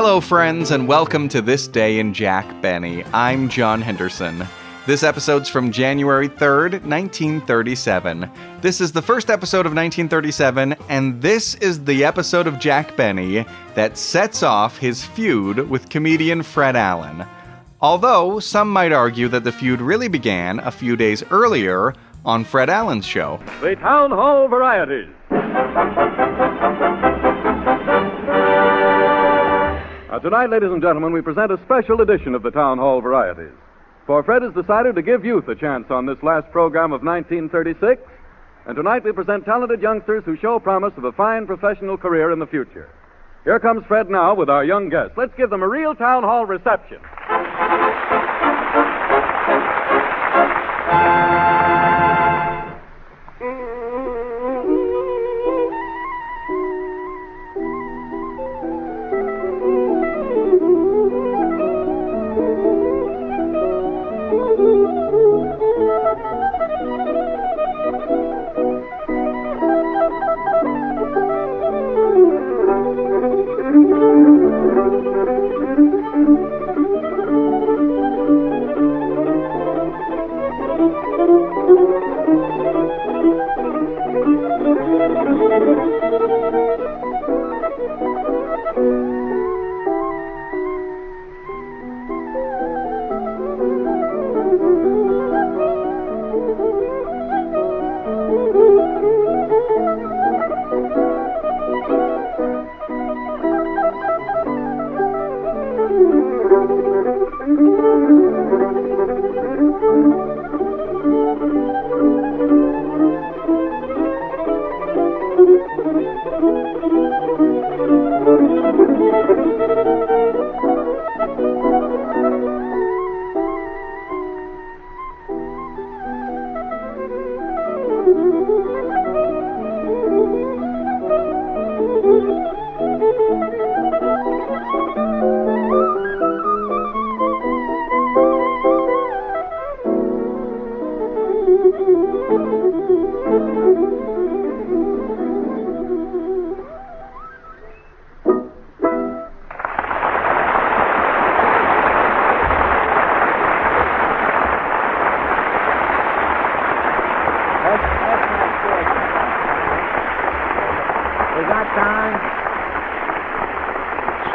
Hello, friends, and welcome to This Day in Jack Benny. I'm John Henderson. This episode's from January 3rd, 1937. This is the first episode of 1937, and this is the episode of Jack Benny that sets off his feud with comedian Fred Allen. Although, some might argue that the feud really began a few days earlier on Fred Allen's show. The Town Hall Varieties. Tonight, ladies and gentlemen, we present a special edition of the Town Hall Varieties. For Fred has decided to give youth a chance on this last program of 1936, and tonight we present talented youngsters who show promise of a fine professional career in the future. Here comes Fred now with our young guests. Let's give them a real Town Hall reception.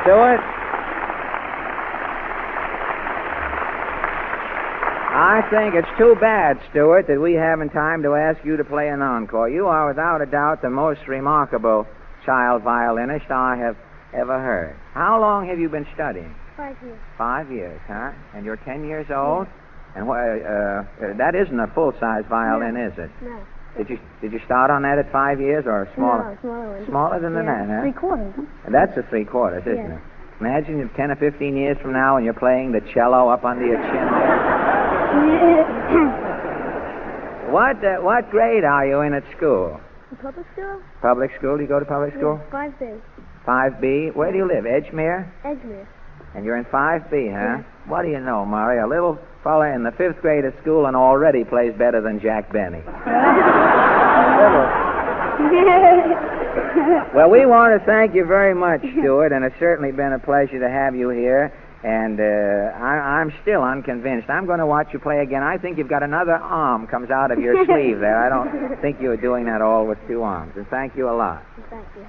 Stewart? I think it's too bad, Stewart, that we haven't time to ask you to play an encore. You are without a doubt the most remarkable child violinist I have ever heard. How long have you been studying? 5 years. 5 years, huh? And you're 10 years old? And that isn't a full-size violin, is it? No. Did you start on that at 5 years or smaller? No, smaller one. Smaller than that, huh? 3/4. And that's a 3/4, isn't it? Imagine if 10 or 15 years from now and you're playing the cello up under your chin there. What grade are you in at school? Public school? Public school? Do you go to public school? 5B. 5B? Where do you live? Edgemere? Edgemere. And you're in 5B, huh? Yeah. What do you know, Murray? A little fella in the 5th grade at school and already plays better than Jack Benny. Well, we want to thank you very much, Stuart, and it's certainly been a pleasure to have you here. And I'm still unconvinced. I'm going to watch you play again. I think you've got another arm comes out of your sleeve there. I don't think you were doing that all with 2 arms. And thank you a lot. Thank you.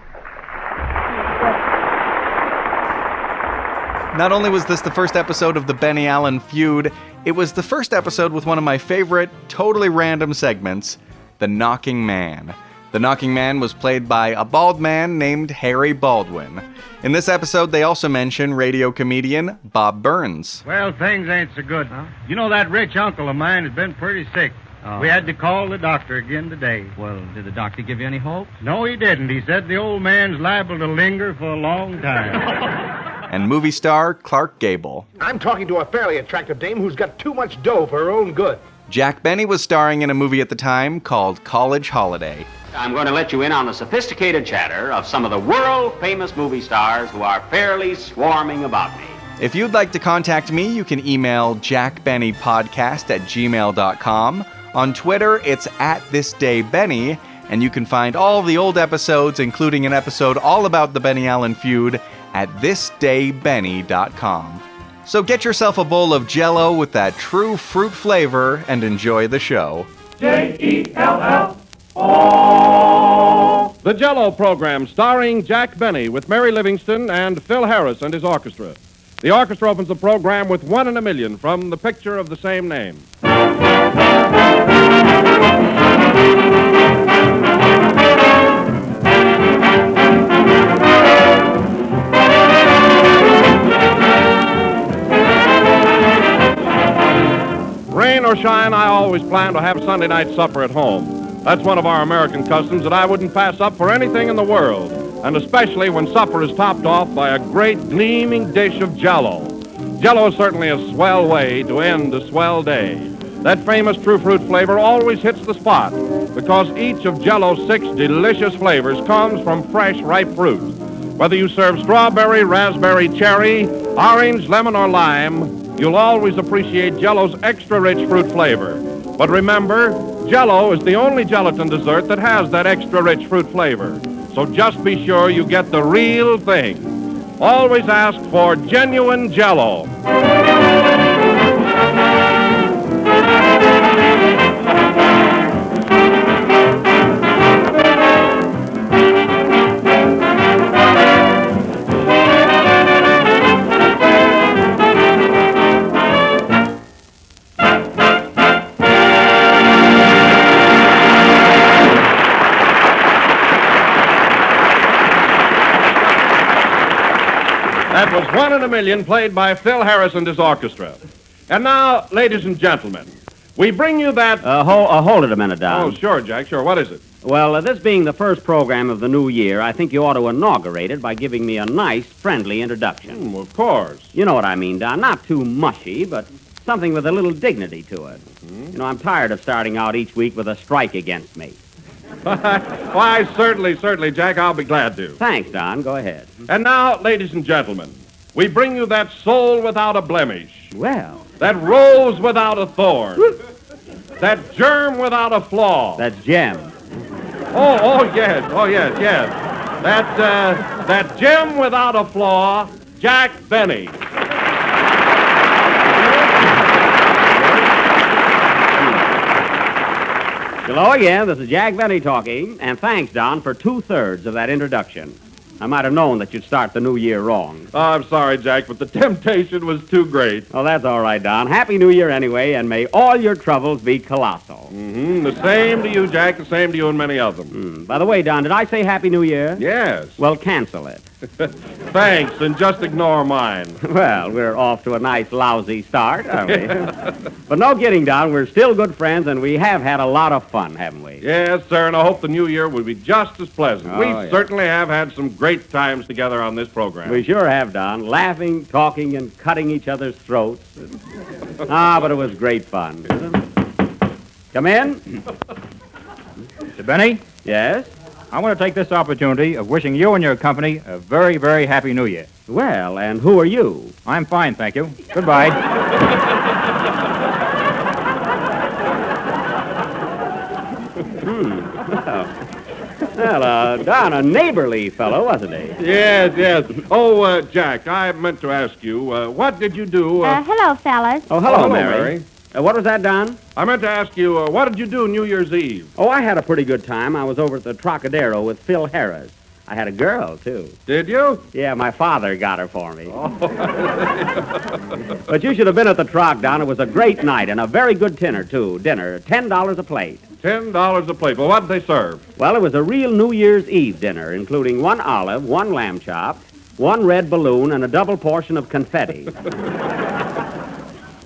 Not only was this the first episode of the Benny Allen feud, it was the first episode with one of my favorite, totally random segments, The Knocking Man. The Knocking Man was played by a bald man named Harry Baldwin. In this episode, they also mention radio comedian Bob Burns. Well, things ain't so good. Huh? You know, that rich uncle of mine has been pretty sick. Oh. We had to call the doctor again today. Well, did the doctor give you any hope? No, he didn't. He said the old man's liable to linger for a long time. And movie star Clark Gable. I'm talking to a fairly attractive dame who's got too much dough for her own good. Jack Benny was starring in a movie at the time called College Holiday. I'm going to let you in on the sophisticated chatter of some of the world-famous movie stars who are fairly swarming about me. If you'd like to contact me, you can email jackbennypodcast@gmail.com. On Twitter, it's @thisdaybenny, and you can find all the old episodes, including an episode all about the Benny Allen feud, at thisdaybenny.com. So get yourself a bowl of Jell-O with that true fruit flavor and enjoy the show. Jell-O. The Jell-O program starring Jack Benny with Mary Livingston and Phil Harris and his orchestra. The orchestra opens the program with One in a Million from the picture of the same name. Rain or shine, I always plan to have Sunday night supper at home. That's one of our American customs that I wouldn't pass up for anything in the world, and especially when supper is topped off by a great gleaming dish of Jell-O. Jell-O is certainly a swell way to end a swell day. That famous true fruit flavor always hits the spot because each of Jell-O's 6 delicious flavors comes from fresh, ripe fruit. Whether you serve strawberry, raspberry, cherry, orange, lemon, or lime, you'll always appreciate Jell-O's extra-rich fruit flavor. But remember, Jell-O is the only gelatin dessert that has that extra-rich fruit flavor. So just be sure you get the real thing. Always ask for genuine Jell-O. That was One in a Million, played by Phil Harris and his orchestra. And now, ladies and gentlemen, we bring you that... Hold it a minute, Don. Oh, sure, Jack, sure. What is it? Well, this being the first program of the new year, I think you ought to inaugurate it by giving me a nice, friendly introduction. Of course. You know what I mean, Don. Not too mushy, but something with a little dignity to it. You know, I'm tired of starting out each week with a strike against me. Why, certainly, Jack, I'll be glad to. Thanks, Don. Go ahead. And now, ladies and gentlemen, we bring you that soul without a blemish, Well, that rose without a thorn, that germ without a flaw. that's Jem. Yes. That gem without a flaw, Jack Benny. Hello again. This is Jack Benny talking, and thanks, Don, for 2/3 of that introduction. I might have known that you'd start the new year wrong. Oh, I'm sorry, Jack, but the temptation was too great. Oh, that's all right, Don. Happy New Year anyway, and may all your troubles be colossal. The same to you, Jack, the same to you and many of them. By the way, Don, did I say Happy New Year? Yes. Well, cancel it. Thanks, and just ignore mine. Well, we're off to a nice, lousy start, aren't we? But no kidding, Don. We're still good friends, and we have had a lot of fun, haven't we? Yes, sir, and I hope the new year will be just as pleasant. Oh, We yeah. certainly have had some great times together on this program. We sure have, Don. Laughing, talking, and cutting each other's throats. But it was great fun. Come in. Mr. Benny, Yes? I want to take this opportunity of wishing you and your company a very, very happy New Year. Well, and who are you? I'm fine, thank you. Goodbye. Well, Don, a neighborly fellow, wasn't he? Yes. Oh, Jack, I meant to ask you, what did you do... Hello, fellas. Oh, hello, hello, Mary. Mary. What was that, Don? I meant to ask you, what did you do New Year's Eve? Oh, I had a pretty good time. I was over at the Trocadero with Phil Harris. I had a girl, too. Did you? Yeah, my father got her for me. But you should have been at the Troc, Don. It was a great night and a very good dinner, too. Dinner, $10 a plate. $10 a plate. Well, what did they serve? Well, it was a real New Year's Eve dinner, including 1 olive, 1 lamb chop, 1 red balloon, and a double portion of confetti.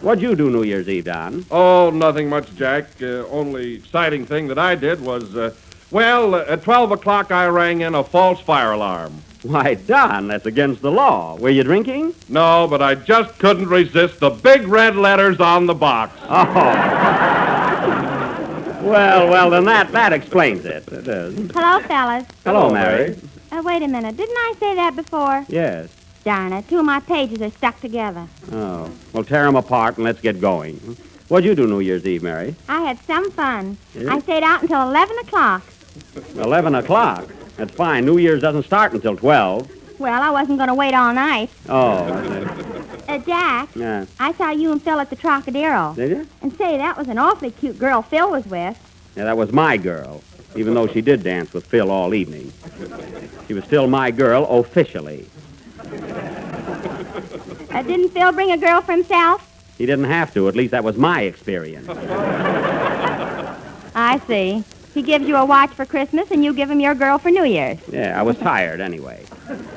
What'd you do New Year's Eve, Don? Oh, nothing much, Jack. Only exciting thing that I did was, at 12 o'clock I rang in a false fire alarm. Why, Don, that's against the law. Were you drinking? No, but I just couldn't resist the big red letters on the box. Oh. Well, then that explains it. It does. Hello, fellas. Hello, Mary. Wait a minute. Didn't I say that before? Yes. Darn it. 2 of my pages are stuck together. Oh. Well, tear them apart and let's get going. What'd you do New Year's Eve, Mary? I had some fun. Yeah? I stayed out until 11 o'clock. 11 o'clock. That's fine. New Year's doesn't start until 12. Well, I wasn't going to wait all night. Oh. Jack, Yeah. I saw you and Phil at the Trocadero. Did you? And say, that was an awfully cute girl Phil was with. Yeah, that was my girl, even though she did dance with Phil all evening. She was still my girl officially. Didn't Phil bring a girl for himself? He didn't have to. At least that was my experience. I see. He gives you a watch for Christmas, and you give him your girl for New Year's. Yeah, I was tired anyway.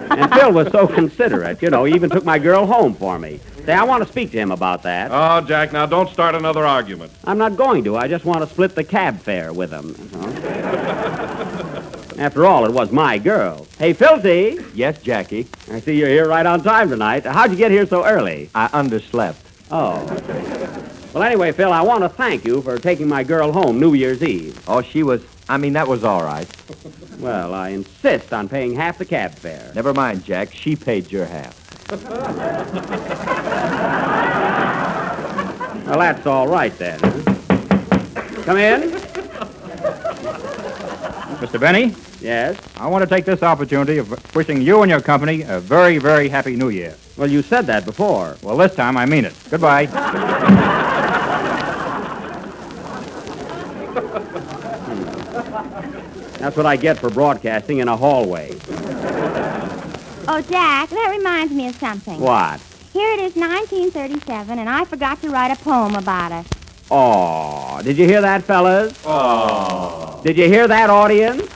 And Phil was so considerate. You know, he even took my girl home for me. Say, I want to speak to him about that. Oh, Jack, now don't start another argument. I'm not going to. I just want to split the cab fare with him. After all, it was my girl. Hey, Philty. Yes, Jackie. I see you're here right on time tonight. How'd you get here so early? I underslept. Oh. Well, anyway, Phil, I want to thank you for taking my girl home New Year's Eve. Oh, that was all right. Well, I insist on paying half the cab fare. Never mind, Jack. She paid your half. Well, that's all right then. Come in. Mr. Benny, Yes? I want to take this opportunity of wishing you and your company a very, very happy New Year. Well, you said that before. Well, this time I mean it. Goodbye. That's what I get for broadcasting in a hallway. Oh, Jack, that reminds me of something. What? Here it is 1937, and I forgot to write a poem about it. Oh, did you hear that, fellas? Oh. Did you hear that, audience?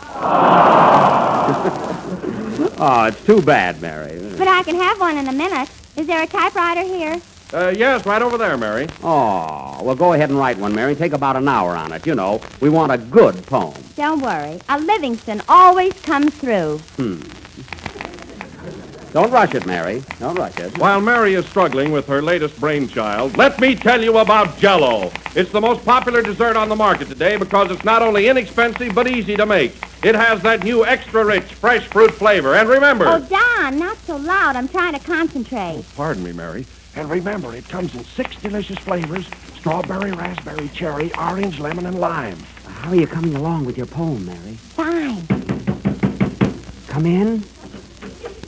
Oh, it's too bad, Mary. But I can have one in a minute. Is there a typewriter here? Yes, right over there, Mary. Oh, well, go ahead and write one, Mary. Take about an hour on it. You know, we want a good poem. Don't worry. A Livingston always comes through. Don't rush it, Mary. Don't rush it. While Mary is struggling with her latest brainchild, let me tell you about Jell-O. It's the most popular dessert on the market today because it's not only inexpensive but easy to make. It has that new extra-rich, fresh fruit flavor. And remember... Oh, Don, not so loud. I'm trying to concentrate. Pardon me, Mary. And remember, it comes in 6 delicious flavors: strawberry, raspberry, cherry, orange, lemon, and lime. How are you coming along with your poem, Mary? Fine. Come in.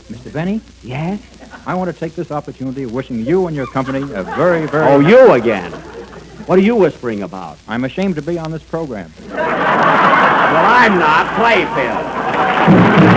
Mr. Benny, Yes? I want to take this opportunity of wishing you and your company a very, very... Oh, you again. What are you whispering about? I'm ashamed to be on this program. Well, I'm not. Play, Phil.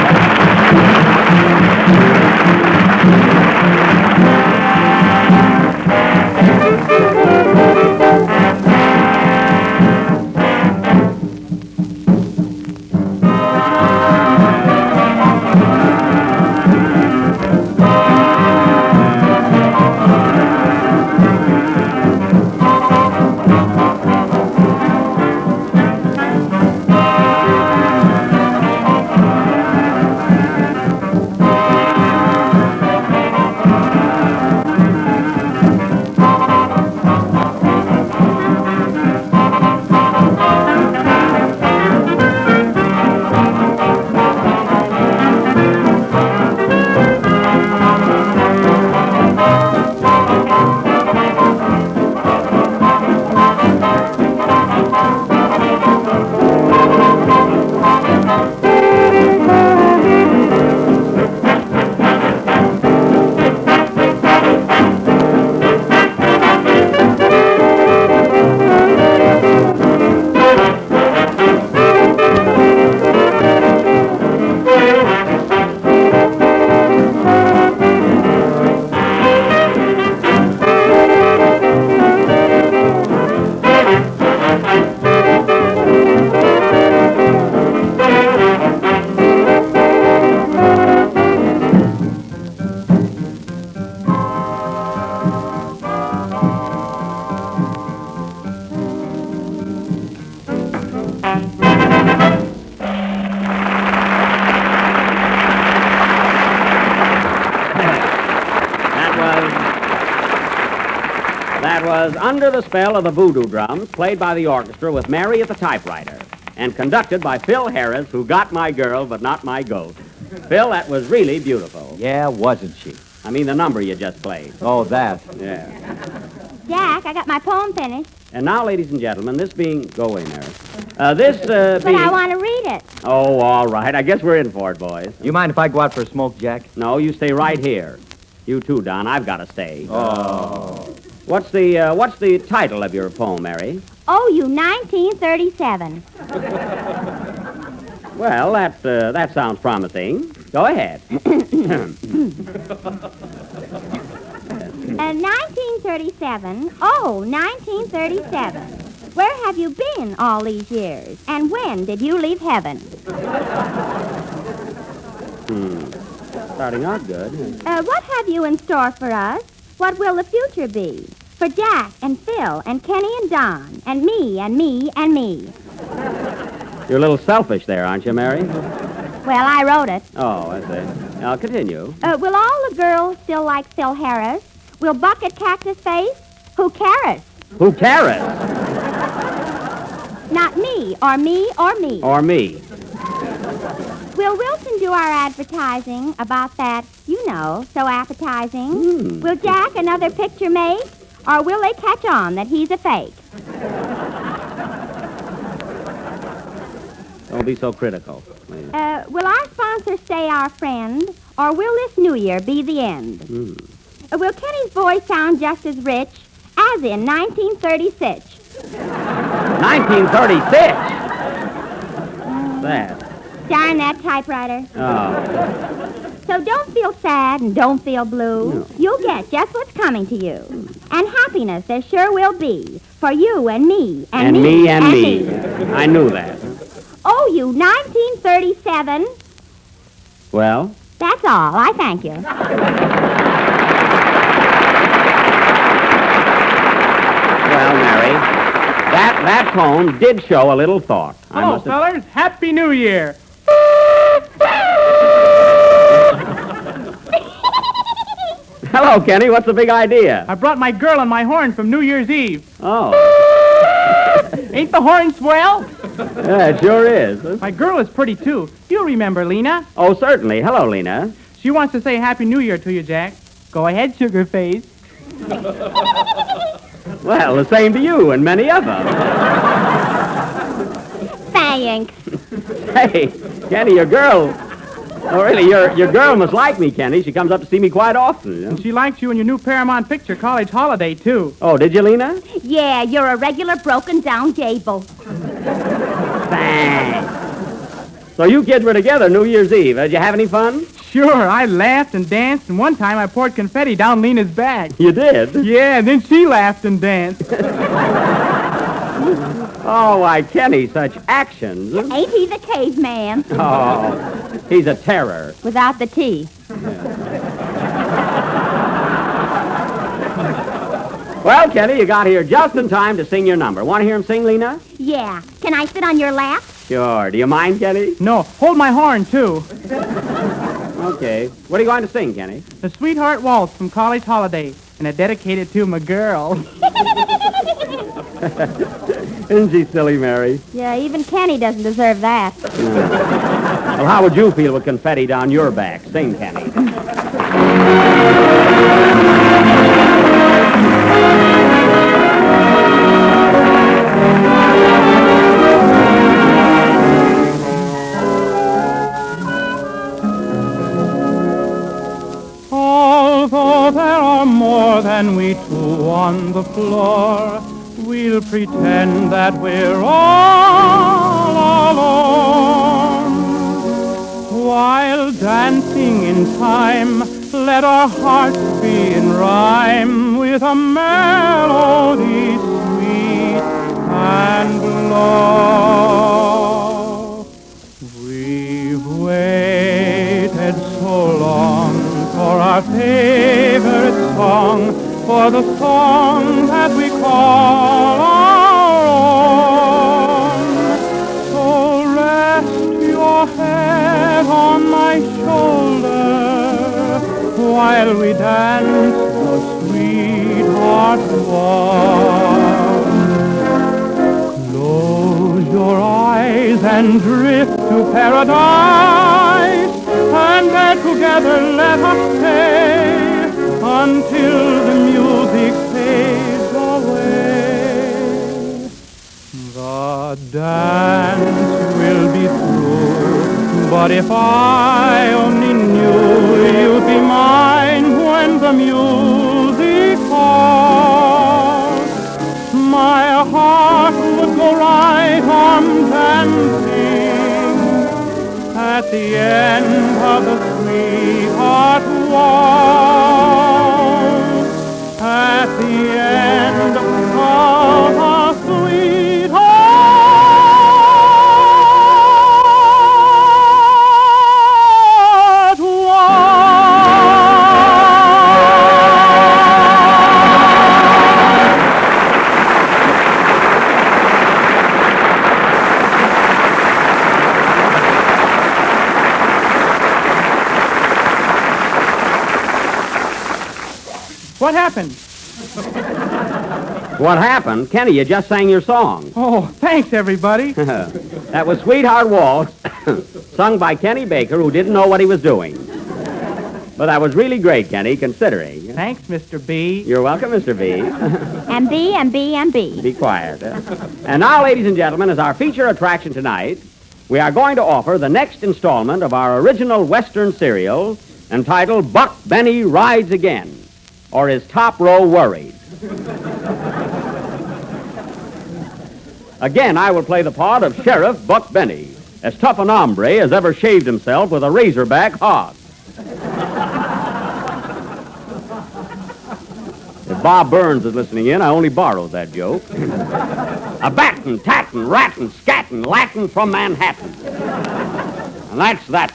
That was Under the Spell of the Voodoo Drums, played by the orchestra with Mary at the typewriter, and conducted by Phil Harris, who got my girl but not my ghost. Phil, that was really beautiful. Yeah, wasn't she? I mean, the number you just played. Oh, that. Yeah. Jack, I got my poem finished. And now, ladies and gentlemen, this being... Go away, Mary. But I want to read it. Oh, all right. I guess we're in for it, boys. You mind if I go out for a smoke, Jack? No, you stay right here. You too, Don. I've got to stay. Oh. What's the title of your poem, Mary? Oh, you 1937. Well, that sounds promising. Go ahead. 1937. Oh, 1937. Where have you been all these years? And when did you leave heaven? Starting out good. What have you in store for us? What will the future be? For Jack and Phil and Kenny and Don and me and me and me. You're a little selfish there, aren't you, Mary? Well, I wrote it. Oh, I see. Now, continue. Will all the girls still like Phil Harris? Will Bucket Cactus Face? Who cares? Who cares? Not me, or me, or me. Or me. Will Wilson do our advertising about that, you know, so appetizing? Will Jack another picture make? Or will they catch on that he's a fake? Don't be so critical, please. Will our sponsor stay our friend? Or will this New Year be the end? Will Kenny's voice sound just as rich as in 1936? 1936? That. Darn that typewriter. Oh. So don't feel sad and don't feel blue. No. You'll get just what's coming to you. And happiness there sure will be for you and me and me and me. I knew that. Oh, you 1937. Well? That's all. I thank you. Well, Mary, that poem did show a little thought. Hello, fellers. Happy New Year. Hello, Kenny. What's the big idea? I brought my girl on my horn from New Year's Eve. Oh. Ain't the horn swell? Yeah, it sure is. My girl is pretty, too. You remember Lena? Oh, certainly. Hello, Lena. She wants to say Happy New Year to you, Jack. Go ahead, sugar face. Well, the same to you and many of them. Thanks. Hey, Kenny, your girl... Oh, really, your girl must like me, Kenny. She comes up to see me quite often. You know? And she likes you in your new Paramount picture, College Holiday, too. Oh, did you, Lena? Yeah, you're a regular broken-down Gable. Thanks. So you kids were together New Year's Eve. Did you have any fun? Sure, I laughed and danced, and one time I poured confetti down Lena's back. You did? Yeah, and then she laughed and danced. Oh, why, Kenny, such actions. Ain't he the caveman? Oh, he's a terror. Without the T. Well, Kenny, you got here just in time to sing your number. Want to hear him sing, Lena? Yeah. Can I sit on your lap? Sure. Do you mind, Kenny? No, hold my horn, too. Okay. What are you going to sing, Kenny? The Sweetheart Waltz from College Holiday, and I dedicate it to my girl. Isn't she silly, Mary? Yeah, even Kenny doesn't deserve that. Well, how would you feel with confetti down your back? Sing, Kenny. Although there are more than we two on the floor, we'll pretend that we're all alone. While dancing in time, let our hearts be in rhyme with a melody sweet and low. We've waited so long for our favorite song, for the song that we call our own. So rest your head on my shoulder while we dance the sweetheart waltz. Close your eyes and drift to paradise, and there together let us stay until the music fades away. The dance will be through, but if I only knew you'd be mine when the music falls, my heart would go right on dancing at the end of the sweetheart waltz, at the end of the sweetheart What happened? What happened? Kenny, you just sang your song. Oh, thanks, everybody. That was Sweetheart Waltz, sung by Kenny Baker, who didn't know what he was doing. But that was really great, Kenny, considering. Thanks, Mr. B. You're welcome, Mr. B. And B, and B, and B. Be quiet. And now, ladies and gentlemen, as our feature attraction tonight, we are going to offer the next installment of our original Western serial entitled Buck Benny Rides Again, or Is Top Row Worried? Again, I will play the part of Sheriff Buck Benny, as tough an hombre as ever shaved himself with a razorback hog. If Bob Burns is listening in, I only borrowed that joke. A battin', tattin', rattin', scattin', Latin from Manhattan. And that's that.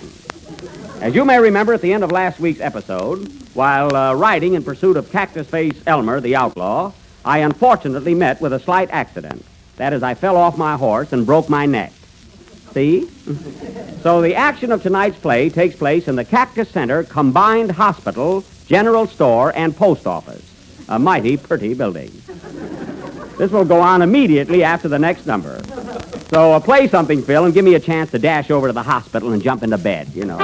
As you may remember at the end of last week's episode, while riding in pursuit of Cactus Face Elmer, the outlaw, I unfortunately met with a slight accident. That is, I fell off my horse and broke my neck. See? So the action of tonight's play takes place in the Cactus Center Combined Hospital, General Store, and Post Office. A mighty pretty building. This will go on immediately after the next number. So play something, Phil, and give me a chance to dash over to the hospital and jump into bed, you know.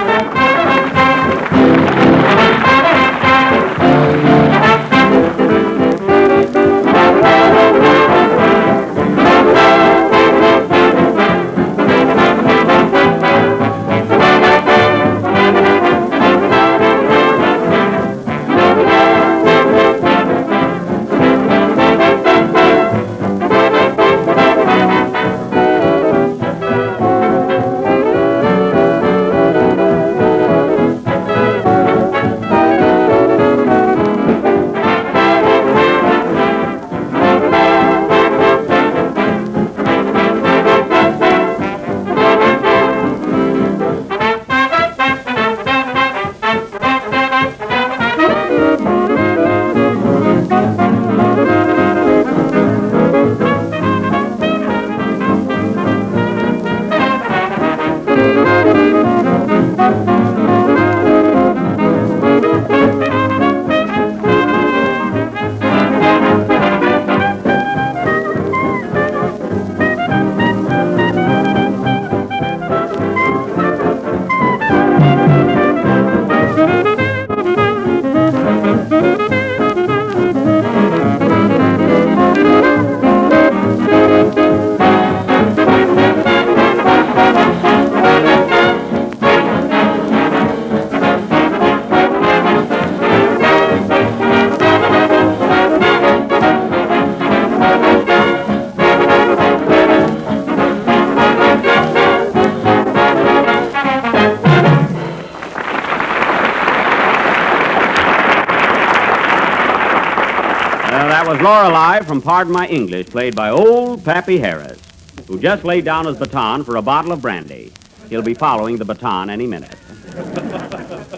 That was Lorelei from Pardon My English, played by old Pappy Harris, who just laid down his baton for a bottle of brandy. He'll be following the baton any minute.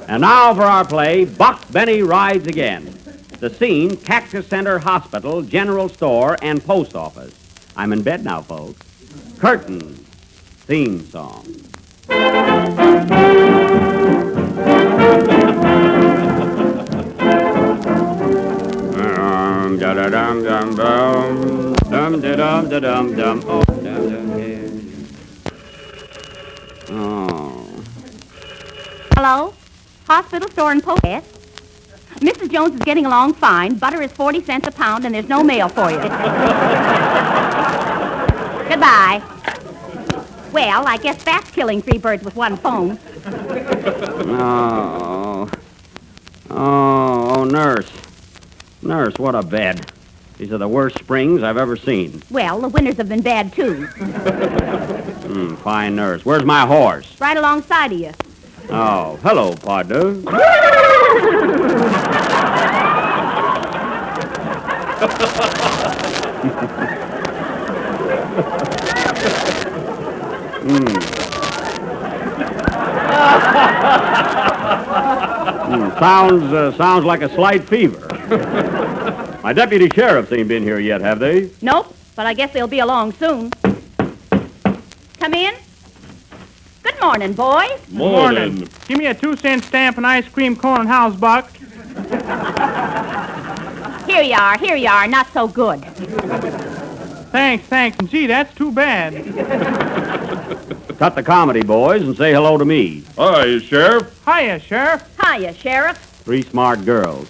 And now for our play, Buck Benny Rides Again. The scene, Cactus Center Hospital, General Store, and Post Office. I'm in bed now, folks. Curtain. Theme song. Hello? Hospital, store, and post. Yes? Mrs. Jones is getting along fine. Butter is 40 cents a pound, and there's no mail for you. Good Goodbye. Well, I guess that's killing 3 birds with 1 phone. Oh, nurse. Nurse, what a bed. These are the worst springs I've ever seen. Well, the winters have been bad, too. Fine nurse. Where's my horse? Right alongside of you. Oh, hello, partner. Sounds like a slight fever. My deputy sheriffs ain't been here yet, have they? Nope, but I guess they'll be along soon. Come in. Good morning, boys. Morning. Give me a 2-cent stamp and ice cream cone and house box. Here you are, not so good. Thanks. And gee, that's too bad. Cut the comedy, boys, and say hello to me. Hi, Sheriff. Hiya, Sheriff. Hiya, Sheriff. 3 smart girls.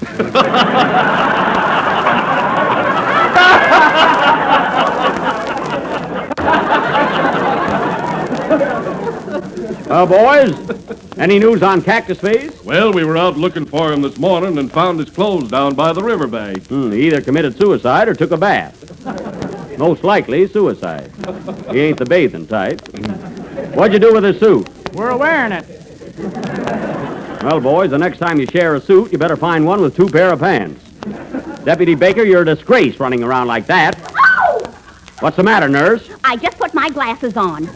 Boys, any news on Cactus Face? Well, we were out looking for him this morning and found his clothes down by the riverbank. He either committed suicide or took a bath. Most likely suicide. He ain't the bathing type. What'd you do with his suit? We're wearing it. Well, boys, the next time you share a suit, you better find one with 2 pair of pants. Deputy Baker, you're a disgrace running around like that. Oh! What's the matter, nurse? I just put my glasses on.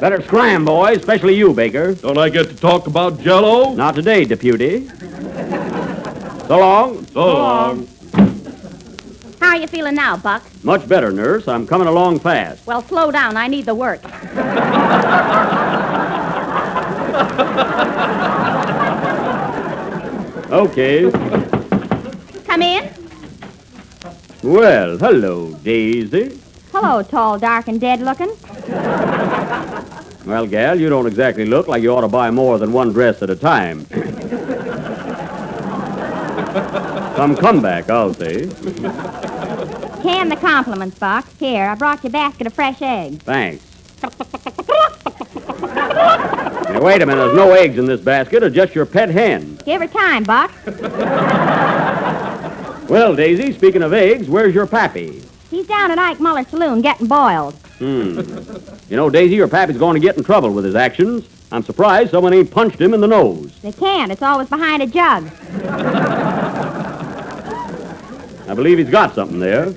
Better scram, boys, especially you, Baker. Don't I get to talk about Jell-O? Not today, deputy. So long. So long. How are you feeling now, Buck? Much better, nurse. I'm coming along fast. Well, slow down. I need the work. Okay. Come in. Well, hello, Daisy. Hello, tall, dark, and dead looking. Well, gal, you don't exactly look like you ought to buy more than 1 dress at a time. Some comeback, I'll say. Can the compliments, Buck. Here, I brought you a basket of fresh eggs. Thanks. Now, wait a minute. There's no eggs in this basket, or just your pet hen. Give her time, Buck. Well, Daisy, speaking of eggs, where's your pappy? He's down at Ike Muller's saloon getting boiled. You know, Daisy, your pappy's going to get in trouble with his actions. I'm surprised someone ain't punched him in the nose. They can't. It's always behind a jug. I believe he's got something there.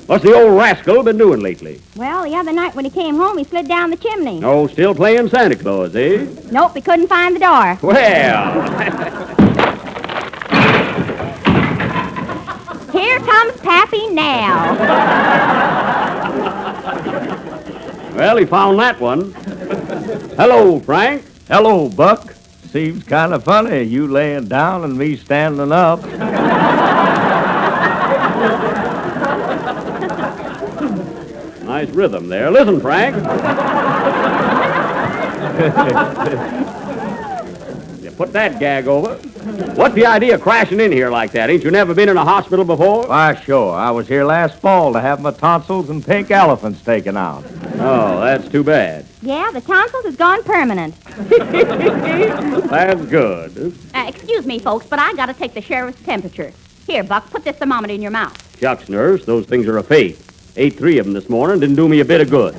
What's the old rascal been doing lately? Well, the other night when he came home, he slid down the chimney. Oh, still playing Santa Claus, eh? Nope, he couldn't find the door. Well. Here comes Pappy now. Well, he found that one. Hello, Frank. Hello, Buck. Seems kind of funny, you laying down and me standing up. Nice rhythm there. Listen, Frank. You put that gag over. What's the idea of crashing in here like that? Ain't you never been in a hospital before? Why, sure. I was here last fall to have my tonsils and pink elephants taken out. Oh, that's too bad. Yeah, the tonsils has gone permanent. That's good. Excuse me, folks, but I gotta take the sheriff's temperature. Here, Buck, put this thermometer in your mouth. Shucks, nurse, those things are a fake. Ate 3 of them this morning, didn't do me a bit of good.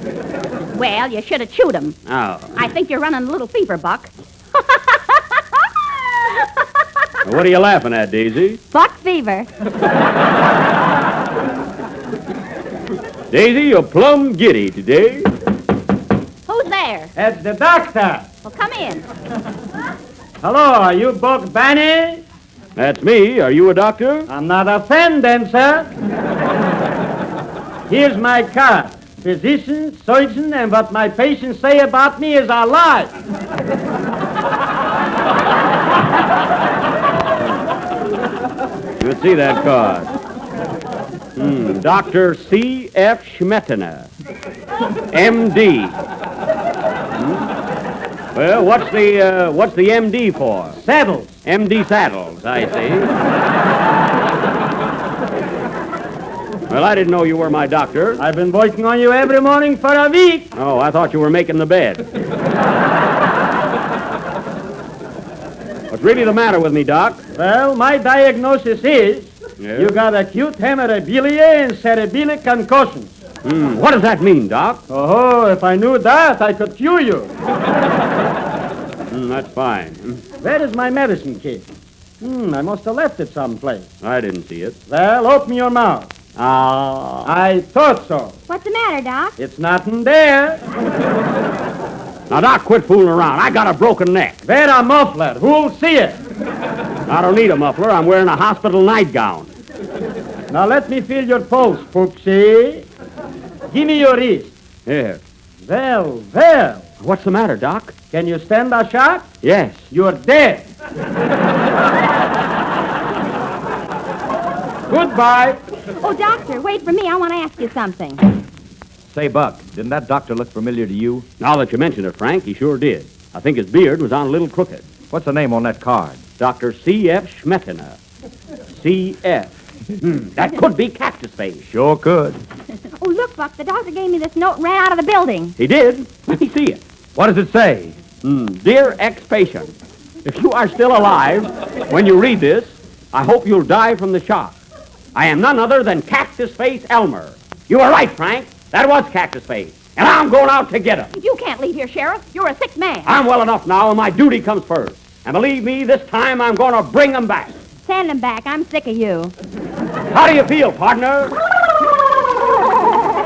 Well, you should have chewed them. Oh. I think you're running a little fever, Buck. What are you laughing at, Daisy? Buck fever. Daisy, you're plumb giddy today. Who's there? It's the doctor. Well, come in. Hello, are you Buck Benny? That's me. Are you a doctor? I'm not a friend then, sir. Here's my card. Physician, surgeon, and what my patients say about me is a lie. Let's see that card. Dr. C.F. Schmettener, M.D. Well, what's the M.D. for? Saddles. M.D. Saddles, I see. Well, I didn't know you were my doctor. I've been working on you every morning for a week. Oh, I thought you were making the bed. What's really the matter with me, Doc? Well, my diagnosis is you got acute hemorrhagilia and cerebellar concussions. What does that mean, Doc? Oh, if I knew that, I could cure you. That's fine. Where is my medicine kit? I must have left it someplace. I didn't see it. Well, open your mouth. Ah. I thought so. What's the matter, Doc? It's nothing there. Now, Doc, quit fooling around. I got a broken neck. Wear a muffler. Who'll see it? I don't need a muffler. I'm wearing a hospital nightgown. Now let me feel your pulse, Poopsie. Give me your wrist. Here. Well. What's the matter, Doc? Can you stand a shock? Yes. You're dead. Goodbye. Oh, Doctor, wait for me. I want to ask you something. Say, Buck, didn't that doctor look familiar to you? Now that you mention it, Frank, he sure did. I think his beard was on a little crooked. What's the name on that card? Dr. C.F. Schmettener. C.F. That could be Cactus Face. Sure could. Oh, look, Buck, the doctor gave me this note and ran out of the building. He did? Let me see it. What does it say? Dear ex-patient, if you are still alive when you read this, I hope you'll die from the shock. I am none other than Cactus Face Elmer. You were right, Frank. That was Cactus Face. And I'm going out to get him. You can't leave here, Sheriff. You're a sick man. I'm well enough now, and my duty comes first. And believe me, this time I'm going to bring him back. Send him back. I'm sick of you. How do you feel, partner?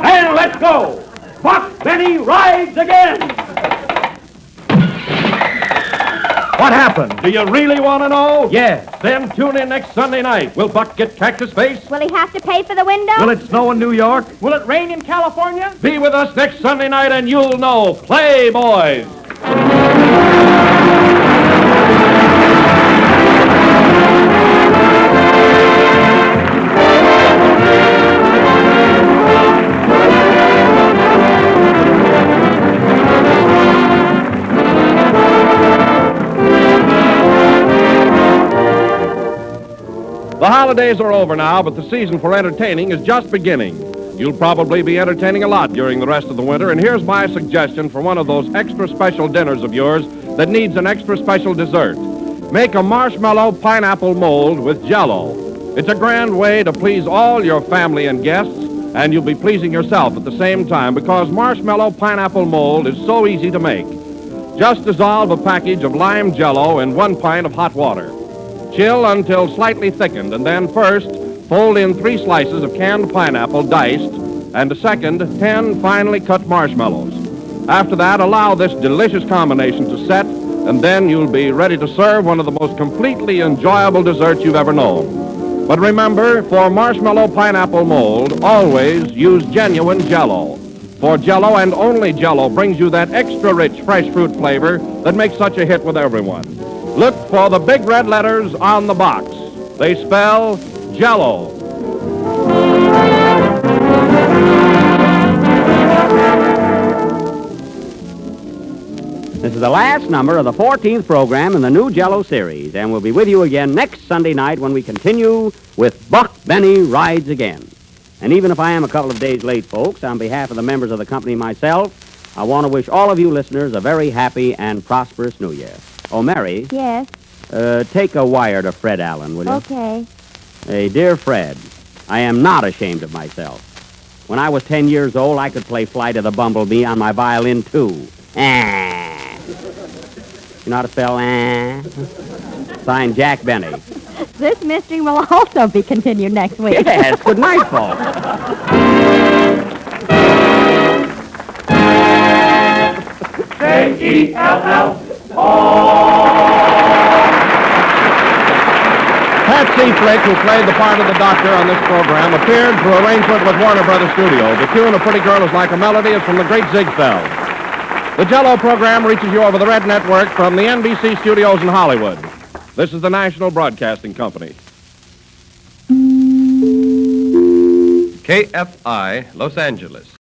Then let's go. Buck Benny rides again. What happened? Do you really want to know? Yes. Then tune in next Sunday night. Will Buck get Cactus Face? Will he have to pay for the window? Will it snow in New York? Will it rain in California? Be with us next Sunday night and you'll know. Play, boys. The holidays are over now, but the season for entertaining is just beginning. You'll probably be entertaining a lot during the rest of the winter, and here's my suggestion for one of those extra special dinners of yours that needs an extra special dessert. Make a marshmallow pineapple mold with Jell-O. It's a grand way to please all your family and guests, and you'll be pleasing yourself at the same time because marshmallow pineapple mold is so easy to make. Just dissolve a package of lime Jell-O in 1 pint of hot water. Chill until slightly thickened, and then first fold in 3 slices of canned pineapple diced, and a second 10 finely cut marshmallows. After that, allow this delicious combination to set, and then you'll be ready to serve one of the most completely enjoyable desserts you've ever known. But remember, for marshmallow pineapple mold, always use genuine Jell-O. For Jell-O and only Jell-O brings you that extra rich fresh fruit flavor that makes such a hit with everyone. Look for the big red letters on the box. They spell Jell-O. This is the last number of the 14th program in the new Jell-O series, and we'll be with you again next Sunday night when we continue with Buck Benny Rides Again. And even if I am a couple of days late, folks, on behalf of the members of the company and myself, I want to wish all of you listeners a very happy and prosperous New Year. Oh, Mary. Yes. Take a wire to Fred Allen, will you? Okay. Hey, dear Fred, I am not ashamed of myself. When I was 10 years old, I could play Flight of the Bumblebee on my violin, too. Ah. You know how to spell ah? Signed, Jack Benny. This mystery will also be continued next week. Yes, good night, folks. Jell-O. Patsy Flick, who played the part of the doctor on this program, appeared through arrangement with Warner Brothers Studio. The tune, A Pretty Girl Is Like a Melody, is from the great Ziegfeld. The Jell-O program reaches you over the Red Network from the NBC studios in Hollywood. This is the National Broadcasting Company. KFI, Los Angeles.